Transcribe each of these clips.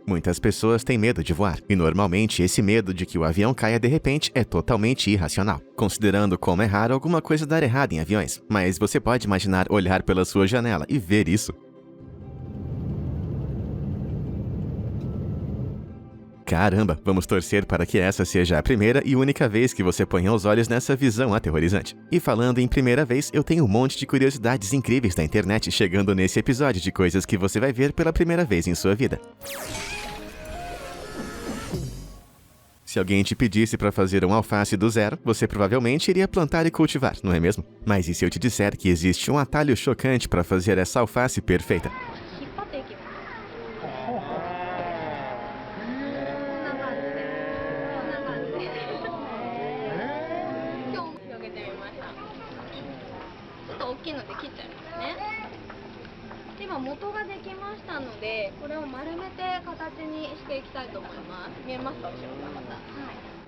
Muitas pessoas têm medo de voar, e normalmente esse medo de que o avião caia de repente é totalmente irracional, considerando como é raro alguma coisa dar errado em aviões. Mas você pode imaginar olhar pela sua janela e ver isso? Caramba, vamos torcer para que essa seja a primeira e única vez que você ponha os olhos nessa visão aterrorizante. E falando em primeira vez, eu tenho um monte de curiosidades incríveis da internet chegando nesse episódio de coisas que você vai ver pela primeira vez em sua vida. Se alguém te pedisse para fazer um alface do zero, você provavelmente iria plantar e cultivar, não é mesmo? Mas e se eu te disser que existe um atalho chocante para fazer essa alface perfeita?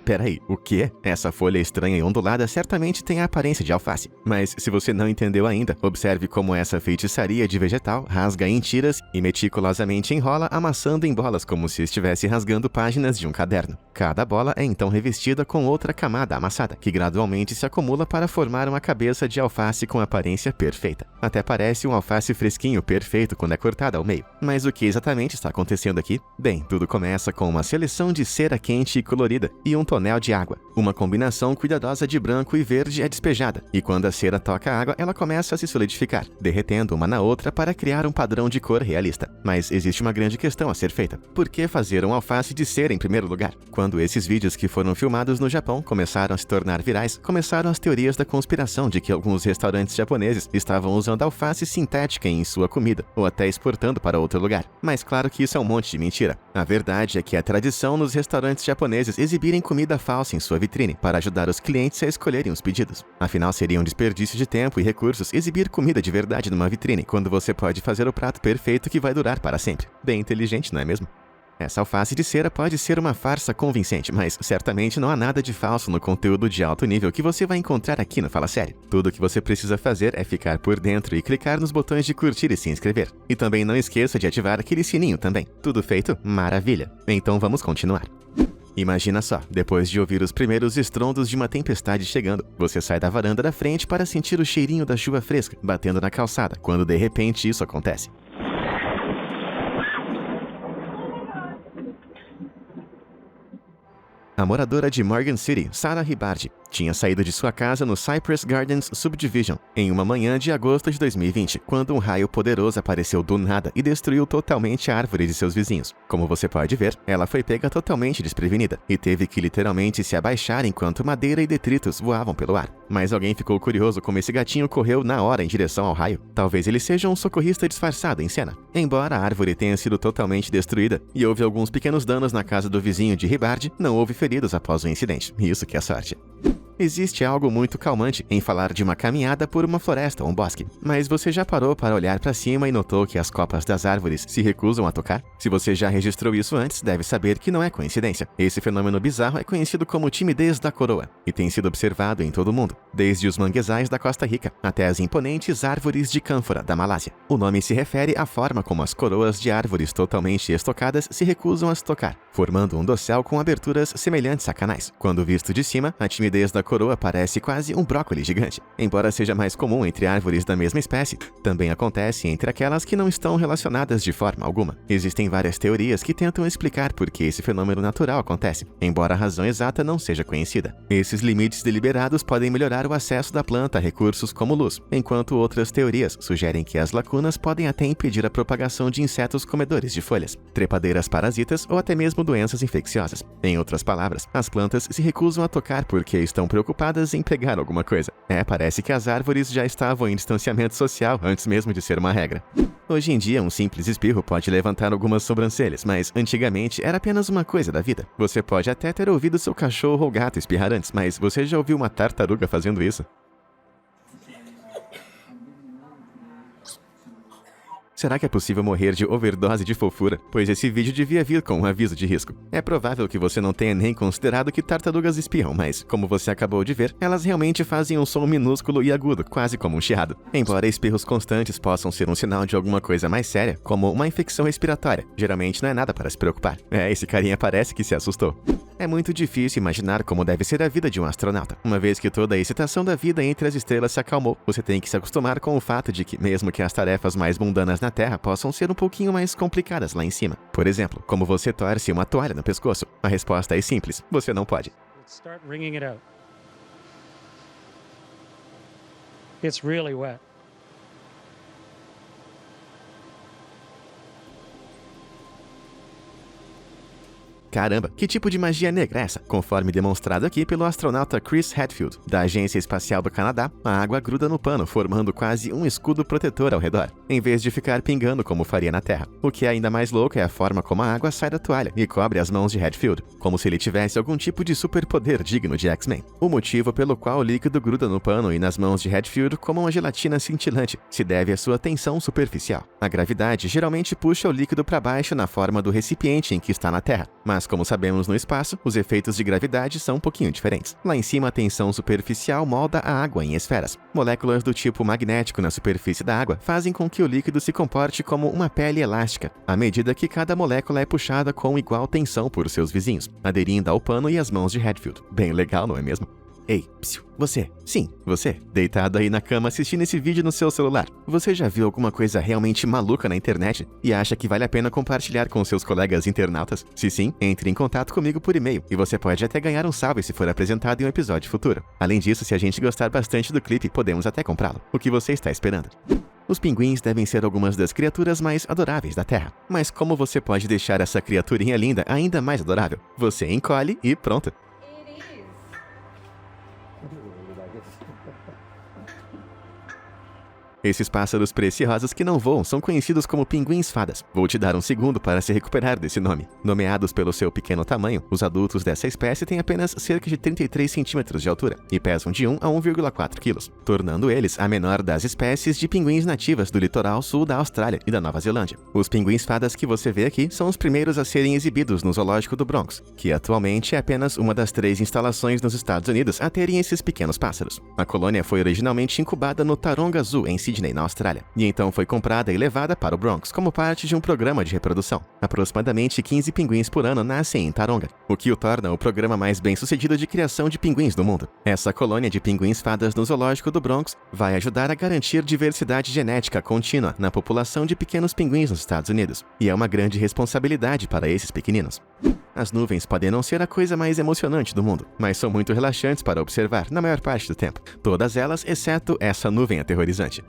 Peraí, o quê? Essa folha estranha e ondulada certamente tem a aparência de alface. Mas se você não entendeu ainda, observe como essa feitiçaria de vegetal rasga em tiras e meticulosamente enrola, amassando em bolas como se estivesse rasgando páginas de um caderno. Cada bola é então revestida com outra camada amassada, que gradualmente se acumula para formar uma cabeça de alface com aparência perfeita. Até parece um alface fresquinho perfeito quando é cortado ao meio. Mas o que exatamente está acontecendo aqui? Bem, tudo começa com uma seleção de cera quente e colorida e um tonel de água. Uma combinação cuidadosa de branco e verde é despejada, e quando a cera toca a água, ela começa a se solidificar, derretendo uma na outra para criar um padrão de cor realista. Mas existe uma grande questão a ser feita. Por que fazer um alface de cera em primeiro lugar? Quando esses vídeos que foram filmados no Japão começaram a se tornar virais, começaram as teorias da conspiração de que alguns restaurantes japoneses estavam usando alface sintética em sua comida, ou até exportando para outro lugar. Mas claro que isso é um monte de mentira. A verdade é que é tradição nos restaurantes japoneses exibirem comida falsa em sua vitrine para ajudar os clientes a escolherem os pedidos. Afinal, seria um desperdício de tempo e recursos exibir comida de verdade numa vitrine, quando você pode fazer o prato perfeito que vai durar para sempre. Bem inteligente, não é mesmo? Essa alface de cera pode ser uma farsa convincente, mas certamente não há nada de falso no conteúdo de alto nível que você vai encontrar aqui no Fala Sério. Tudo o que você precisa fazer é ficar por dentro e clicar nos botões de curtir e se inscrever. E também não esqueça de ativar aquele sininho também. Tudo feito? Maravilha! Então vamos continuar. Imagina só, depois de ouvir os primeiros estrondos de uma tempestade chegando, você sai da varanda da frente para sentir o cheirinho da chuva fresca batendo na calçada, quando de repente isso acontece. A moradora de Morgan City, Sarah Hibardi, tinha saído de sua casa no Cypress Gardens Subdivision em uma manhã de agosto de 2020, quando um raio poderoso apareceu do nada e destruiu totalmente a árvore de seus vizinhos. Como você pode ver, ela foi pega totalmente desprevenida e teve que literalmente se abaixar enquanto madeira e detritos voavam pelo ar. Mas alguém ficou curioso como esse gatinho correu na hora em direção ao raio. Talvez ele seja um socorrista disfarçado em cena. Embora a árvore tenha sido totalmente destruída e houve alguns pequenos danos na casa do vizinho de Hibardi, não houve feridos após o incidente. Isso que é sorte. Existe algo muito calmante em falar de uma caminhada por uma floresta ou um bosque. Mas você já parou para olhar para cima e notou que as copas das árvores se recusam a tocar? Se você já registrou isso antes, deve saber que não é coincidência. Esse fenômeno bizarro é conhecido como timidez da coroa e tem sido observado em todo o mundo, desde os manguezais da Costa Rica até as imponentes árvores de cânfora da Malásia. O nome se refere à forma como as coroas de árvores totalmente estocadas se recusam a se tocar, formando um dossel com aberturas semelhantes a canais. Quando visto de cima, a timidez da coroa parece quase um brócolis gigante. Embora seja mais comum entre árvores da mesma espécie, também acontece entre aquelas que não estão relacionadas de forma alguma. Existem várias teorias que tentam explicar por que esse fenômeno natural acontece, embora a razão exata não seja conhecida. Esses limites deliberados podem melhorar o acesso da planta a recursos como luz, enquanto outras teorias sugerem que as lacunas podem até impedir a propagação de insetos comedores de folhas, trepadeiras parasitas ou até mesmo doenças infecciosas. Em outras palavras, as plantas se recusam a tocar porque estão preocupadas em pegar alguma coisa. Parece que as árvores já estavam em distanciamento social antes mesmo de ser uma regra. Hoje em dia, um simples espirro pode levantar algumas sobrancelhas, mas antigamente era apenas uma coisa da vida. Você pode até ter ouvido seu cachorro ou gato espirrar antes, mas você já ouviu uma tartaruga fazendo isso? Será que é possível morrer de overdose de fofura? Pois esse vídeo devia vir com um aviso de risco. É provável que você não tenha nem considerado que tartarugas espiam, mas, como você acabou de ver, elas realmente fazem um som minúsculo e agudo, quase como um chiado. Embora espirros constantes possam ser um sinal de alguma coisa mais séria, como uma infecção respiratória, geralmente não é nada para se preocupar. Esse carinha parece que se assustou. É muito difícil imaginar como deve ser a vida de um astronauta. Uma vez que toda a excitação da vida entre as estrelas se acalmou, você tem que se acostumar com o fato de que, mesmo que as tarefas mais mundanas na Terra possam ser um pouquinho mais complicadas lá em cima. Por exemplo, como você torce uma toalha no pescoço. A resposta é simples: você não pode. Start wringing it out. It's really wet. Caramba, que tipo de magia negra é essa? Conforme demonstrado aqui pelo astronauta Chris Hadfield, da Agência Espacial do Canadá, a água gruda no pano, formando quase um escudo protetor ao redor, em vez de ficar pingando como faria na Terra. O que é ainda mais louco é a forma como a água sai da toalha e cobre as mãos de Hadfield, como se ele tivesse algum tipo de superpoder digno de X-Men. O motivo pelo qual o líquido gruda no pano e nas mãos de Hadfield como uma gelatina cintilante se deve à sua tensão superficial. A gravidade geralmente puxa o líquido para baixo na forma do recipiente em que está na Terra, mas como sabemos no espaço, os efeitos de gravidade são um pouquinho diferentes. Lá em cima, a tensão superficial molda a água em esferas. Moléculas do tipo magnético na superfície da água fazem com que o líquido se comporte como uma pele elástica, à medida que cada molécula é puxada com igual tensão por seus vizinhos, aderindo ao pano e às mãos de Hadfield. Bem legal, não é mesmo? Ei, psiu, você, sim, você, deitado aí na cama assistindo esse vídeo no seu celular. Você já viu alguma coisa realmente maluca na internet e acha que vale a pena compartilhar com seus colegas internautas? Se sim, entre em contato comigo por e-mail e você pode até ganhar um salve se for apresentado em um episódio futuro. Além disso, se a gente gostar bastante do clipe, podemos até comprá-lo. O que você está esperando? Os pinguins devem ser algumas das criaturas mais adoráveis da Terra. Mas como você pode deixar essa criaturinha linda ainda mais adorável? Você encolhe e pronto. Esses pássaros preciosos que não voam são conhecidos como pinguins-fadas. Vou te dar um segundo para se recuperar desse nome. Nomeados pelo seu pequeno tamanho, os adultos dessa espécie têm apenas cerca de 33 centímetros de altura e pesam de 1 a 1,4 quilos, tornando eles a menor das espécies de pinguins nativas do litoral sul da Austrália e da Nova Zelândia. Os pinguins-fadas que você vê aqui são os primeiros a serem exibidos no Zoológico do Bronx, que atualmente é apenas uma das 3 instalações nos Estados Unidos a terem esses pequenos pássaros. A colônia foi originalmente incubada no Taronga Zoo, em Sydney, na Austrália, e então foi comprada e levada para o Bronx como parte de um programa de reprodução. Aproximadamente 15 pinguins por ano nascem em Taronga, o que o torna o programa mais bem-sucedido de criação de pinguins do mundo. Essa colônia de pinguins-fadas no Zoológico do Bronx vai ajudar a garantir diversidade genética contínua na população de pequenos pinguins nos Estados Unidos, e é uma grande responsabilidade para esses pequeninos. As nuvens podem não ser a coisa mais emocionante do mundo, mas são muito relaxantes para observar na maior parte do tempo. Todas elas, exceto essa nuvem aterrorizante.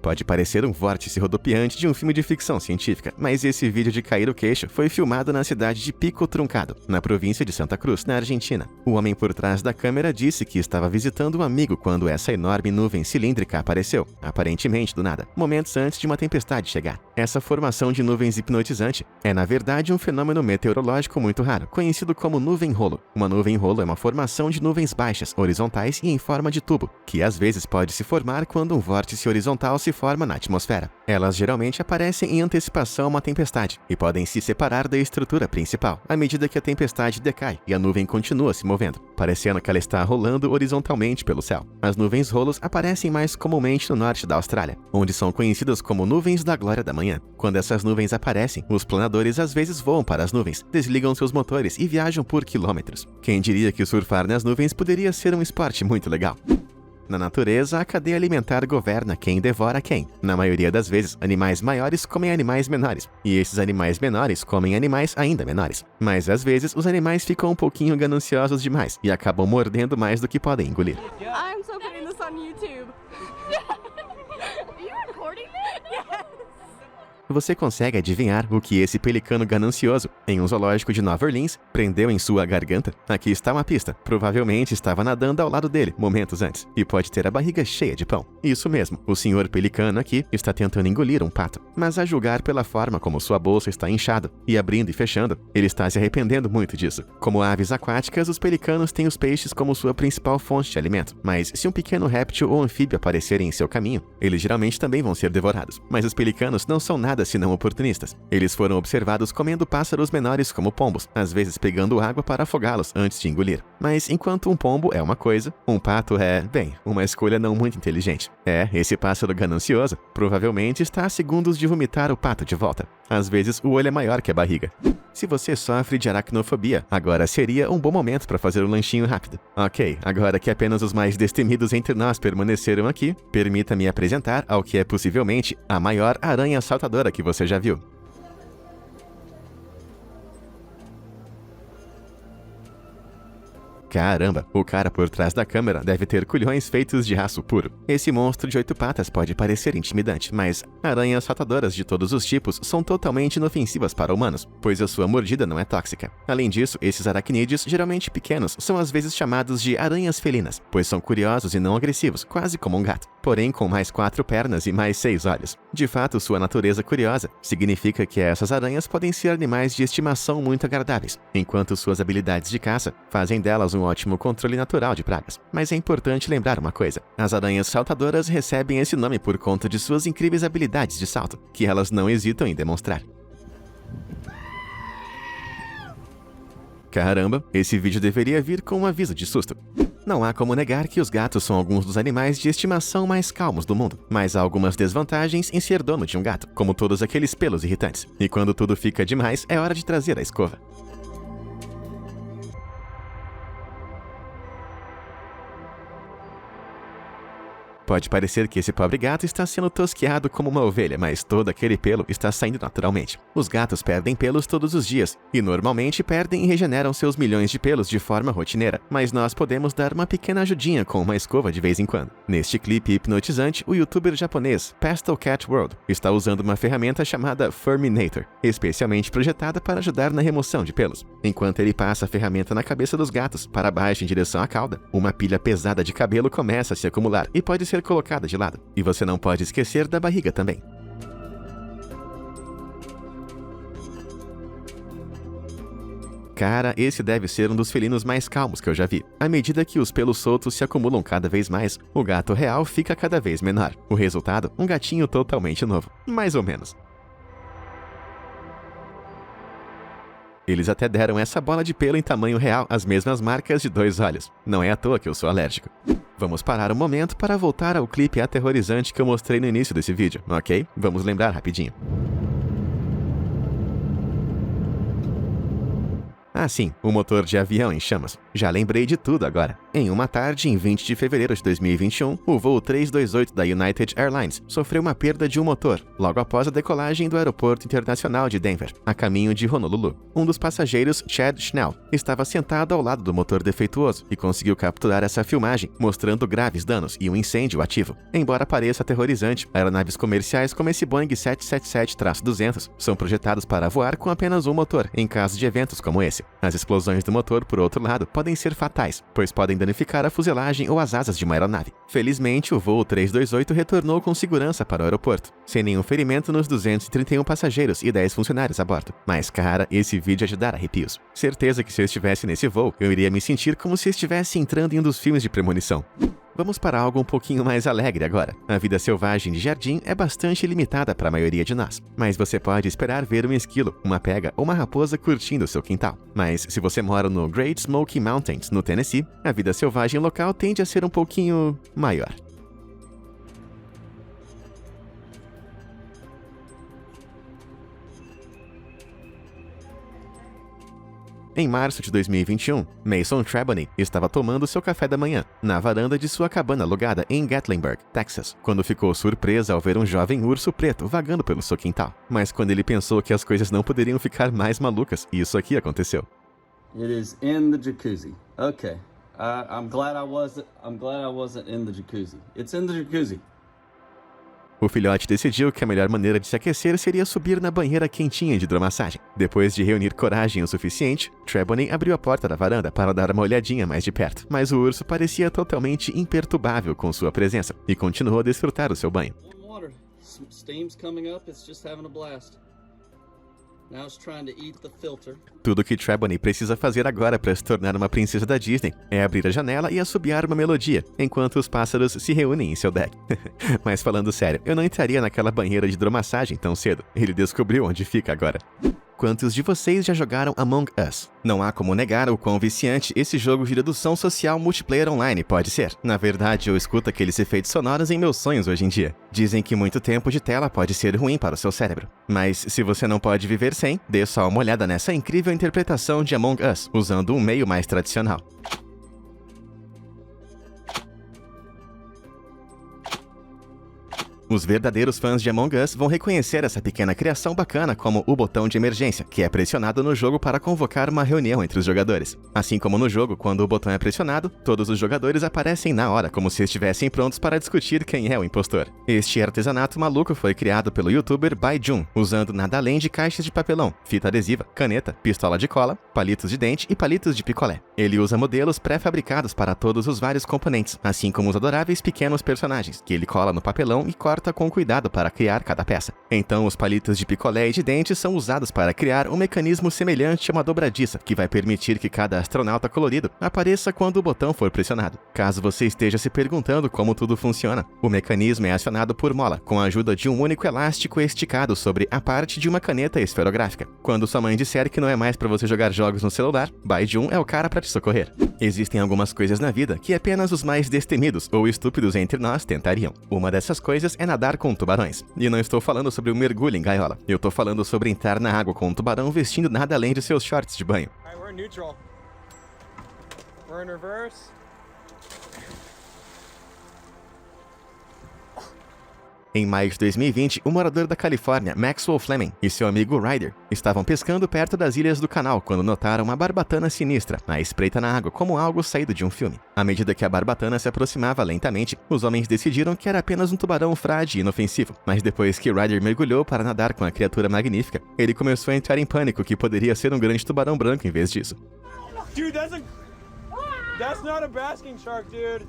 Pode parecer um vórtice rodopiante de um filme de ficção científica, mas esse vídeo de cair o queixo foi filmado na cidade de Pico Truncado, na província de Santa Cruz, na Argentina. O homem por trás da câmera disse que estava visitando um amigo quando essa enorme nuvem cilíndrica apareceu, aparentemente do nada, momentos antes de uma tempestade chegar. Essa formação de nuvens hipnotizante é, na verdade, um fenômeno meteorológico muito raro, conhecido como nuvem-rolo. Uma nuvem-rolo é uma formação de nuvens baixas, horizontais e em forma de tubo, que às vezes pode se formar quando um vórtice horizontal se forma na atmosfera. Elas geralmente aparecem em antecipação a uma tempestade e podem se separar da estrutura principal à medida que a tempestade decai e a nuvem continua se movendo, parecendo que ela está rolando horizontalmente pelo céu. As nuvens rolos aparecem mais comumente no norte da Austrália, onde são conhecidas como nuvens da glória da manhã. Quando essas nuvens aparecem, os planadores às vezes voam para as nuvens, desligam seus motores e viajam por quilômetros. Quem diria que surfar nas nuvens poderia ser um esporte muito legal? Na natureza, a cadeia alimentar governa quem devora quem. Na maioria das vezes, animais maiores comem animais menores, e esses animais menores comem animais ainda menores. Mas às vezes, os animais ficam um pouquinho gananciosos demais e acabam mordendo mais do que podem engolir. I'm so putting this on YouTube. Are you recording this? Yes. Você consegue adivinhar o que esse pelicano ganancioso, em um zoológico de Nova Orleans, prendeu em sua garganta? Aqui está uma pista. Provavelmente estava nadando ao lado dele momentos antes, e pode ter a barriga cheia de pão. Isso mesmo, o senhor pelicano aqui está tentando engolir um pato, mas a julgar pela forma como sua bolsa está inchada e abrindo e fechando, ele está se arrependendo muito disso. Como aves aquáticas, os pelicanos têm os peixes como sua principal fonte de alimento, mas se um pequeno réptil ou anfíbio aparecerem em seu caminho, eles geralmente também vão ser devorados. Mas os pelicanos não são nada senão oportunistas. Eles foram observados comendo pássaros menores como pombos, às vezes pegando água para afogá-los antes de engolir. Mas enquanto um pombo é uma coisa, um pato é, bem, uma escolha não muito inteligente. Esse pássaro ganancioso provavelmente está a segundos de vomitar o pato de volta. Às vezes o olho é maior que a barriga. Se você sofre de aracnofobia, agora seria um bom momento para fazer um lanchinho rápido. Ok, agora que apenas os mais destemidos entre nós permaneceram aqui, permita-me apresentar ao que é possivelmente a maior aranha saltadora que você já viu. Caramba, o cara por trás da câmera deve ter culhões feitos de aço puro. Esse monstro de 8 patas pode parecer intimidante, mas aranhas saltadoras de todos os tipos são totalmente inofensivas para humanos, pois a sua mordida não é tóxica. Além disso, esses aracnídeos, geralmente pequenos, são às vezes chamados de aranhas felinas, pois são curiosos e não agressivos, quase como um gato, porém com mais 4 pernas e mais 6 olhos. De fato, sua natureza curiosa significa que essas aranhas podem ser animais de estimação muito agradáveis, enquanto suas habilidades de caça fazem delas um ótimo controle natural de pragas. Mas é importante lembrar uma coisa: as aranhas saltadoras recebem esse nome por conta de suas incríveis habilidades de salto, que elas não hesitam em demonstrar. Caramba, esse vídeo deveria vir com um aviso de susto. Não há como negar que os gatos são alguns dos animais de estimação mais calmos do mundo, mas há algumas desvantagens em ser dono de um gato, como todos aqueles pelos irritantes. E quando tudo fica demais, é hora de trazer a escova. Pode parecer que esse pobre gato está sendo tosqueado como uma ovelha, mas todo aquele pelo está saindo naturalmente. Os gatos perdem pelos todos os dias, e normalmente perdem e regeneram seus milhões de pelos de forma rotineira, mas nós podemos dar uma pequena ajudinha com uma escova de vez em quando. Neste clipe hipnotizante, o youtuber japonês Pastel Cat World está usando uma ferramenta chamada Furminator, especialmente projetada para ajudar na remoção de pelos. Enquanto ele passa a ferramenta na cabeça dos gatos, para baixo em direção à cauda, uma pilha pesada de cabelo começa a se acumular e pode ser colocada de lado. E você não pode esquecer da barriga também. Cara, esse deve ser um dos felinos mais calmos que eu já vi. À medida que os pelos soltos se acumulam cada vez mais, o gato real fica cada vez menor. O resultado, um gatinho totalmente novo. Mais ou menos. Eles até deram essa bola de pelo em tamanho real as mesmas marcas de 2 olhos. Não é à toa que eu sou alérgico. Vamos parar um momento para voltar ao clipe aterrorizante que eu mostrei no início desse vídeo, ok? Vamos lembrar rapidinho. Ah sim, o motor de avião em chamas. Já lembrei de tudo agora. Em uma tarde, em 20 de fevereiro de 2021, o voo 328 da United Airlines sofreu uma perda de um motor, logo após a decolagem do aeroporto internacional de Denver, a caminho de Honolulu. Um dos passageiros, Chad Schnell, estava sentado ao lado do motor defeituoso e conseguiu capturar essa filmagem, mostrando graves danos e um incêndio ativo. Embora pareça aterrorizante, aeronaves comerciais como esse Boeing 777-200 são projetados para voar com apenas um motor, em caso de eventos como esse. As explosões do motor, por outro lado, podem ser fatais, pois podem danificar a fuselagem ou as asas de uma aeronave. Felizmente, o voo 328 retornou com segurança para o aeroporto, sem nenhum ferimento nos 231 passageiros e 10 funcionários a bordo. Mas, cara, esse vídeo é de dar arrepios. Certeza que se eu estivesse nesse voo, eu iria me sentir como se estivesse entrando em um dos filmes de premonição. Vamos para algo um pouquinho mais alegre agora. A vida selvagem de jardim é bastante limitada para a maioria de nós, mas você pode esperar ver um esquilo, uma pega ou uma raposa curtindo seu quintal. Mas se você mora no Great Smoky Mountains, no Tennessee, a vida selvagem local tende a ser um pouquinho maior. Em março de 2021, Mason Traboney estava tomando seu café da manhã na varanda de sua cabana alugada em Gatlinburg, Texas, quando ficou surpresa ao ver um jovem urso preto vagando pelo seu quintal. Mas quando ele pensou que as coisas não poderiam ficar mais malucas, isso aqui aconteceu. It is in the jacuzzi. Okay. I'm glad I wasn't in the jacuzzi. It's in the jacuzzi. O filhote decidiu que a melhor maneira de se aquecer seria subir na banheira quentinha de hidromassagem. Depois de reunir coragem o suficiente, Trelawney abriu a porta da varanda para dar uma olhadinha mais de perto, mas o urso parecia totalmente imperturbável com sua presença e continuou a desfrutar o seu banho. Tudo que Trelawney precisa fazer agora para se tornar uma princesa da Disney é abrir a janela e assobiar uma melodia, enquanto os pássaros se reúnem em seu deck. Mas falando sério, eu não entraria naquela banheira de hidromassagem tão cedo. Ele descobriu onde fica agora. Quantos de vocês já jogaram Among Us? Não há como negar o quão viciante esse jogo de redução social multiplayer online pode ser. Na verdade, eu escuto aqueles efeitos sonoros em meus sonhos hoje em dia. Dizem que muito tempo de tela pode ser ruim para o seu cérebro. Mas se você não pode viver sem, dê só uma olhada nessa incrível interpretação de Among Us, usando um meio mais tradicional. Os verdadeiros fãs de Among Us vão reconhecer essa pequena criação bacana como o botão de emergência, que é pressionado no jogo para convocar uma reunião entre os jogadores. Assim como no jogo, quando o botão é pressionado, todos os jogadores aparecem na hora, como se estivessem prontos para discutir quem é o impostor. Este artesanato maluco foi criado pelo youtuber Baijun, usando nada além de caixas de papelão, fita adesiva, caneta, pistola de cola, palitos de dente e palitos de picolé. Ele usa modelos pré-fabricados para todos os vários componentes, assim como os adoráveis pequenos personagens, que ele cola no papelão e corta com cuidado para criar cada peça. Então, os palitos de picolé e de dente são usados para criar um mecanismo semelhante a uma dobradiça, que vai permitir que cada astronauta colorido apareça quando o botão for pressionado. Caso você esteja se perguntando como tudo funciona, o mecanismo é acionado por mola, com a ajuda de um único elástico esticado sobre a parte de uma caneta esferográfica. Quando sua mãe disser que não é mais para você jogar jogos no celular, Baijun é o cara para te socorrer. Existem algumas coisas na vida que apenas os mais destemidos ou estúpidos entre nós tentariam. Uma dessas coisas é nadar com tubarões. E não estou falando sobre o mergulho em gaiola. Eu estou falando sobre entrar na água com um tubarão vestindo nada além de seus shorts de banho. We're in neutral. We're in reverse. Em maio de 2020, o morador da Califórnia, Maxwell Fleming, e seu amigo Ryder estavam pescando perto das ilhas do canal quando notaram uma barbatana sinistra à espreita na água, como algo saído de um filme. À medida que a barbatana se aproximava lentamente, os homens decidiram que era apenas um tubarão frágil e inofensivo. Mas depois que Ryder mergulhou para nadar com a criatura magnífica, ele começou a entrar em pânico que poderia ser um grande tubarão branco em vez disso. Dude, that's not a basking shark, dude.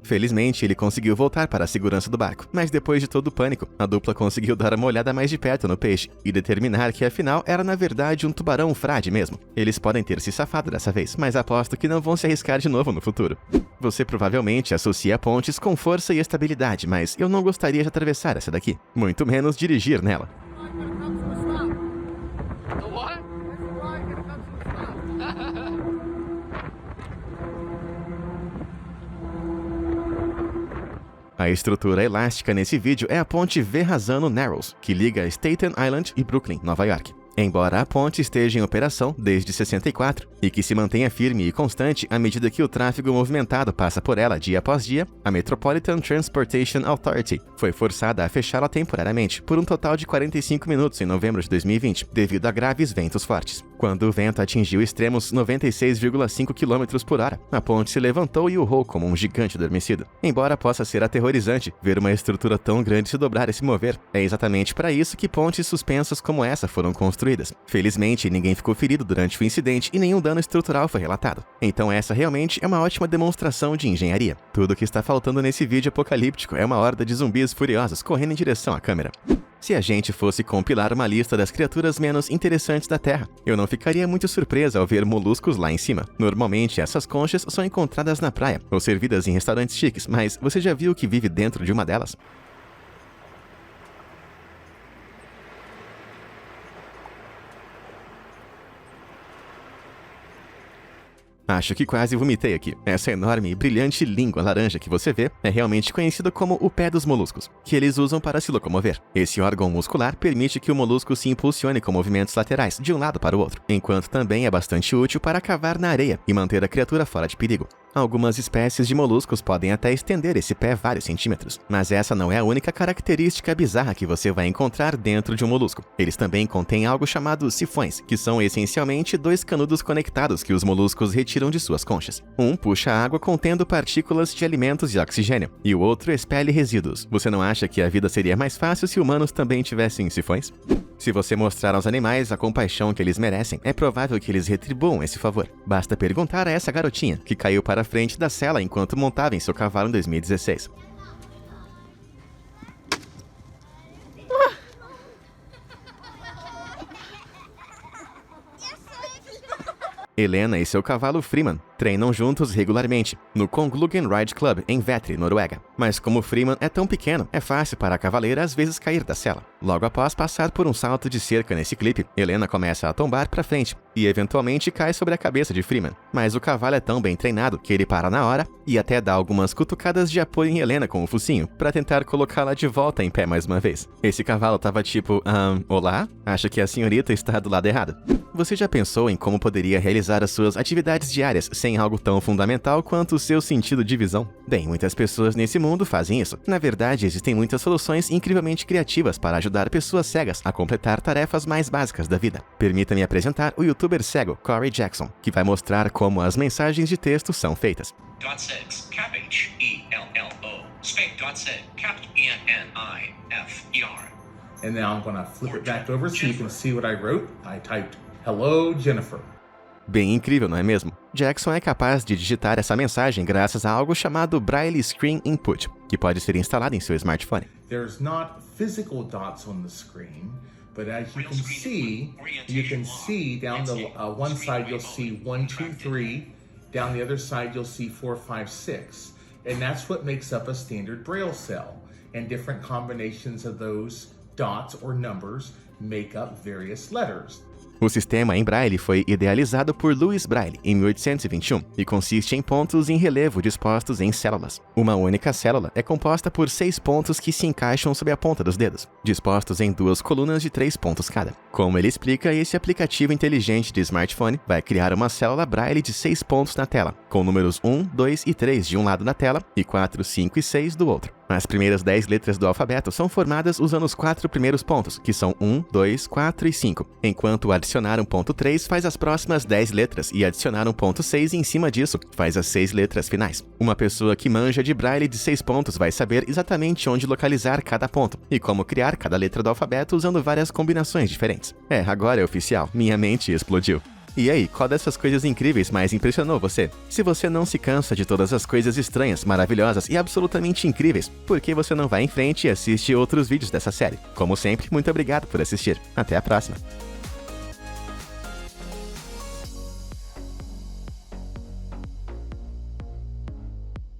Felizmente, ele conseguiu voltar para a segurança do barco, mas depois de todo o pânico, a dupla conseguiu dar uma olhada mais de perto no peixe e determinar que afinal era na verdade um tubarão frade mesmo. Eles podem ter se safado dessa vez, mas aposto que não vão se arriscar de novo no futuro. Você provavelmente associa pontes com força e estabilidade, mas eu não gostaria de atravessar essa daqui, muito menos dirigir nela. A estrutura elástica nesse vídeo é a ponte Verrazano Narrows, que liga Staten Island e Brooklyn, Nova York. Embora a ponte esteja em operação desde 64 e que se mantenha firme e constante à medida que o tráfego movimentado passa por ela dia após dia, a Metropolitan Transportation Authority foi forçada a fechá-la temporariamente por um total de 45 minutos em novembro de 2020, devido a graves ventos fortes. Quando o vento atingiu extremos 96,5 km por hora, a ponte se levantou e urrou como um gigante adormecido. Embora possa ser aterrorizante ver uma estrutura tão grande se dobrar e se mover, é exatamente para isso que pontes suspensas como essa foram construídas. Felizmente, ninguém ficou ferido durante o incidente e nenhum dano estrutural foi relatado. Então essa realmente é uma ótima demonstração de engenharia. Tudo o que está faltando nesse vídeo apocalíptico é uma horda de zumbis furiosos correndo em direção à câmera. Se a gente fosse compilar uma lista das criaturas menos interessantes da Terra, eu não ficaria muito surpresa ao ver moluscos lá em cima. Normalmente, essas conchas são encontradas na praia ou servidas em restaurantes chiques, mas você já viu o que vive dentro de uma delas? Acho que quase vomitei aqui. Essa enorme e brilhante língua laranja que você vê é realmente conhecida como o pé dos moluscos, que eles usam para se locomover. Esse órgão muscular permite que o molusco se impulsione com movimentos laterais de um lado para o outro, enquanto também é bastante útil para cavar na areia e manter a criatura fora de perigo. Algumas espécies de moluscos podem até estender esse pé vários centímetros, mas essa não é a única característica bizarra que você vai encontrar dentro de um molusco. Eles também contêm algo chamado sifões, que são essencialmente dois canudos conectados que os moluscos retiram de suas conchas. Um puxa água contendo partículas de alimentos e oxigênio, e o outro expele resíduos. Você não acha que a vida seria mais fácil se humanos também tivessem sifões? Se você mostrar aos animais a compaixão que eles merecem, é provável que eles retribuam esse favor. Basta perguntar a essa garotinha, que caiu para a frente da cela enquanto montava em seu cavalo em 2016. Helena e seu cavalo Freeman treinam juntos regularmente, no Kongluggen Ride Club, em Vetri, Noruega. Mas como Freeman é tão pequeno, é fácil para a cavaleira às vezes cair da sela. Logo após passar por um salto de cerca nesse clipe, Helena começa a tombar para frente e eventualmente cai sobre a cabeça de Freeman. Mas o cavalo é tão bem treinado que ele para na hora e até dá algumas cutucadas de apoio em Helena com o focinho, para tentar colocá-la de volta em pé mais uma vez. Esse cavalo tava tipo, olá? Acho que a senhorita está do lado errado. Você já pensou em como poderia realizar as suas atividades diárias sem algo tão fundamental quanto o seu sentido de visão? Bem, muitas pessoas nesse mundo fazem isso. Na verdade, existem muitas soluções incrivelmente criativas para ajudar pessoas cegas a completar tarefas mais básicas da vida. Permita-me apresentar o youtuber cego Corey Jackson, que vai mostrar como as mensagens de texto são feitas. .6 cap H-E-L-L-O Spank.seg cap E-N-I-F-E-R. And now I'm going to flip it back over so you can see what I wrote. I typed, "Hello, Jennifer." Bem incrível, não é mesmo? Jackson é capaz de digitar essa mensagem graças a algo chamado Braille Screen Input, que pode ser instalado em seu smartphone. There's not physical dots on the screen, but as you can see down the one side you'll see 1, 2, 3, down the other side you'll see 4, 5, 6, and that's what makes up a standard Braille cell. And different combinations of those dots or numbers make up various letters. O sistema em Braille foi idealizado por Louis Braille em 1821 e consiste em pontos em relevo dispostos em células. Uma única célula é composta por 6 pontos que se encaixam sob a ponta dos dedos, dispostos em 2 colunas de 3 pontos cada. Como ele explica, esse aplicativo inteligente de smartphone vai criar uma célula Braille de 6 pontos na tela, com números 1, 2 e 3 de um lado da tela e 4, 5 e 6 do outro. As primeiras 10 letras do alfabeto são formadas usando os 4 primeiros pontos, que são 1, 2, 4 e 5, enquanto adicionar um ponto 3 faz as próximas 10 letras e adicionar um ponto 6 em cima disso faz as 6 letras finais. Uma pessoa que manja de Braille de 6 pontos vai saber exatamente onde localizar cada ponto e como criar cada letra do alfabeto usando várias combinações diferentes. Agora é oficial, minha mente explodiu. E aí, qual dessas coisas incríveis mais impressionou você? Se você não se cansa de todas as coisas estranhas, maravilhosas e absolutamente incríveis, por que você não vai em frente e assiste outros vídeos dessa série? Como sempre, muito obrigado por assistir. Até a próxima!